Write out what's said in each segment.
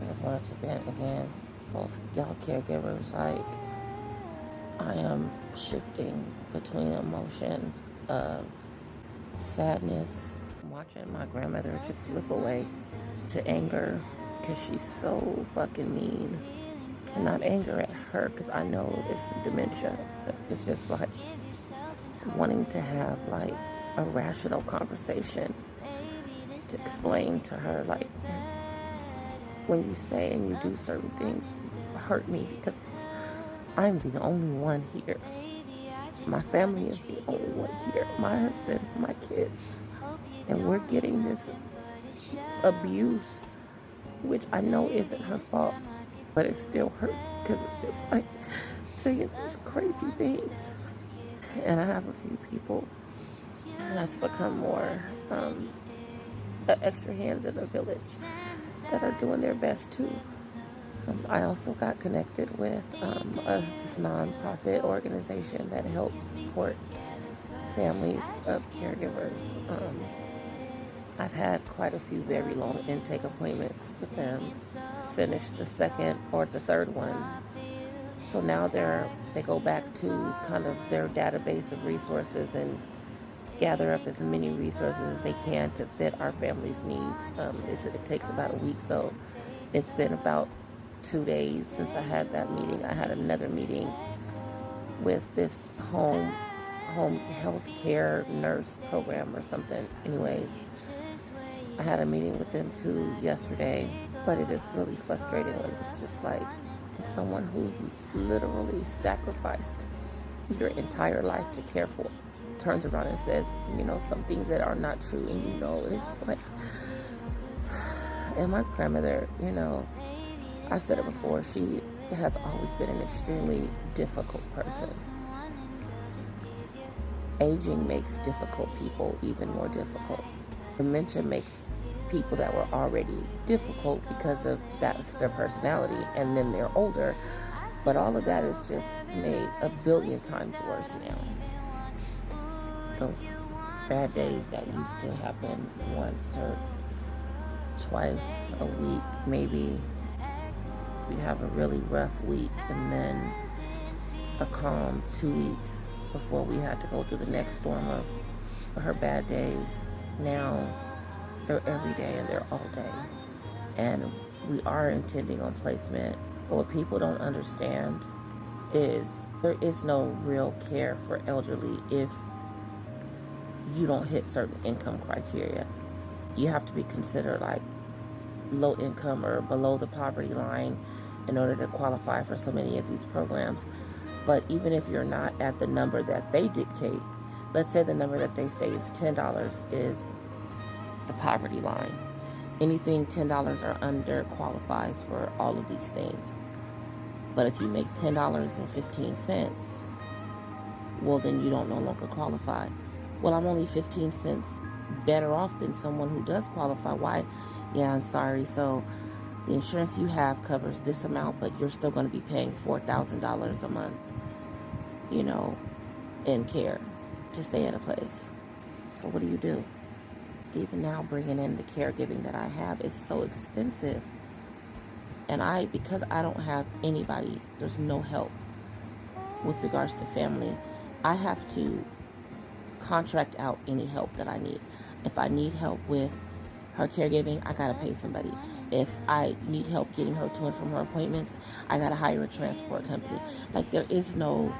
I just wanted to vent again. Most y'all caregivers, like, I am shifting between emotions of sadness, watching my grandmother just slip away, to anger because she's so fucking mean. And not anger at her because I know it's dementia. It's just like wanting to have like a rational conversation to explain to her, like, when you say and you do certain things hurt me because I'm the only one here. My family is the only one here. My husband, my kids. And we're getting this abuse, which I know isn't her fault, but it still hurts because it's just like saying these crazy things. And I have a few people that's become more extra hands in the village that are doing their best too. I also got connected with this non-profit organization that helps support families of caregivers. I've had quite a few very long intake appointments with them. Just finished the second or the third one. So now they go back to kind of their database of resources and gather up as many resources as they can to fit our family's needs. It takes about a week, so it's been about 2 days since I had that meeting. I had another meeting with this home health care nurse program or something. Anyways, I had a meeting with them too yesterday, but it is really frustrating when it's just like someone who you've literally sacrificed your entire life to care for turns around and says, some things that are not true, and it's just like, and my grandmother, I've said it before, she has always been an extremely difficult person. Aging makes difficult people even more difficult. Dementia makes people that were already difficult because of that's their personality, and then they're older. But all of that is just made a billion times worse now. Those bad days that used to happen once or twice a week, maybe we'd have a really rough week and then a calm 2 weeks before we had to go through the next storm of her bad days. Now they're every day and they're all day. And we are intending on placement. But what people don't understand is there is no real care for elderly if you don't hit certain income criteria. You have to be considered like low income or below the poverty line in order to qualify for so many of these programs. But even if you're not at the number that they dictate, let's say the number that they say is $10 is the poverty line. Anything $10 or under qualifies for all of these things. But if you make $10.15, well, then you don't no longer qualify. Well, I'm only 15 cents better off than someone who does qualify. Why? Yeah, I'm sorry. So the insurance you have covers this amount, but you're still going to be paying $4,000 a month, in care to stay at a place. So what do? Even now, bringing in the caregiving that I have is so expensive. And because I don't have anybody, there's no help with regards to family, I have to contract out any help that I need. If I need help with her caregiving, I gotta pay somebody. If I need help getting her to and from her appointments, I gotta hire a transport company. Like, there is no,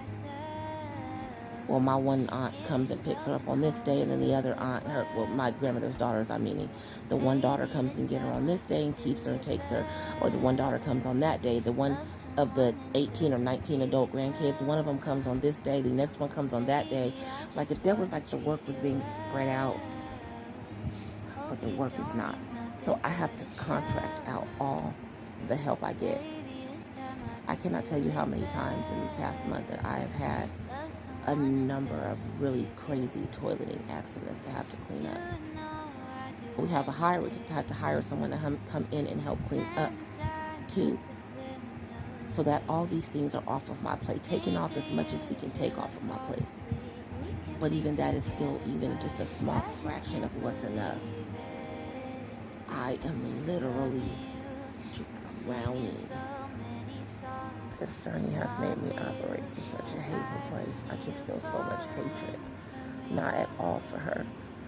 well, my one aunt comes and picks her up on this day, and then the other aunt, my grandmother's daughters, the one daughter comes and get her on this day and keeps her and takes her, or the one daughter comes on that day. The one of the 18 or 19 adult grandkids, one of them comes on this day, the next one comes on that day. Like, if there was like the work was being spread out, but the work is not. So I have to contract out all the help I get. I cannot tell you how many times in the past month that I have had a number of really crazy toileting accidents to have to clean up. We had to hire someone to come in and help clean up too, so that all these things are off of my plate, taking off as much as we can take off of my plate. But even that is still even just a small fraction of what's enough. I am literally drowning. This journey has made me operate from such a hateful place. I just feel so much hatred. Not at all for her.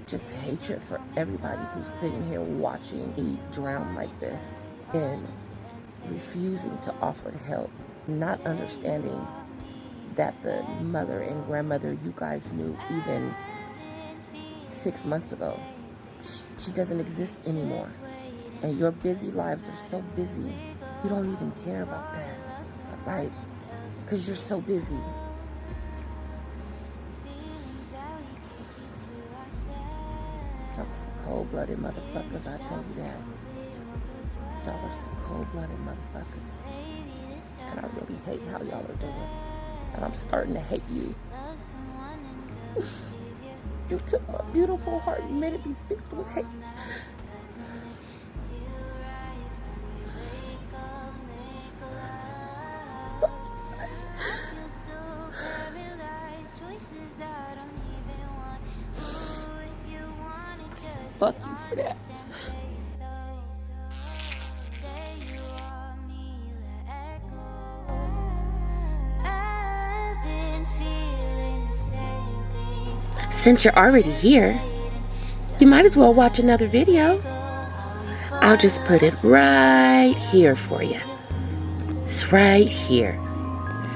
Just hatred for everybody who's sitting here watching me drown like this and refusing to offer help. Not understanding that the mother and grandmother you guys knew even 6 months ago, she doesn't exist anymore. And your busy lives are so busy, you don't even care about that. Right? Because you're so busy. Y'all some cold-blooded motherfuckers, I tell you that. Y'all are some cold-blooded motherfuckers. And I really hate how y'all are doing. And I'm starting to hate you. You took my beautiful heart and made it be filled with hate. Fuck you for that. Since you're already here, you might as well watch another video. I'll just put it right here for you. It's right here.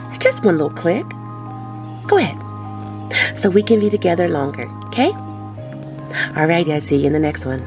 It's just one little click. Go ahead. So we can be together longer, okay? Alright, I'll see you in the next one.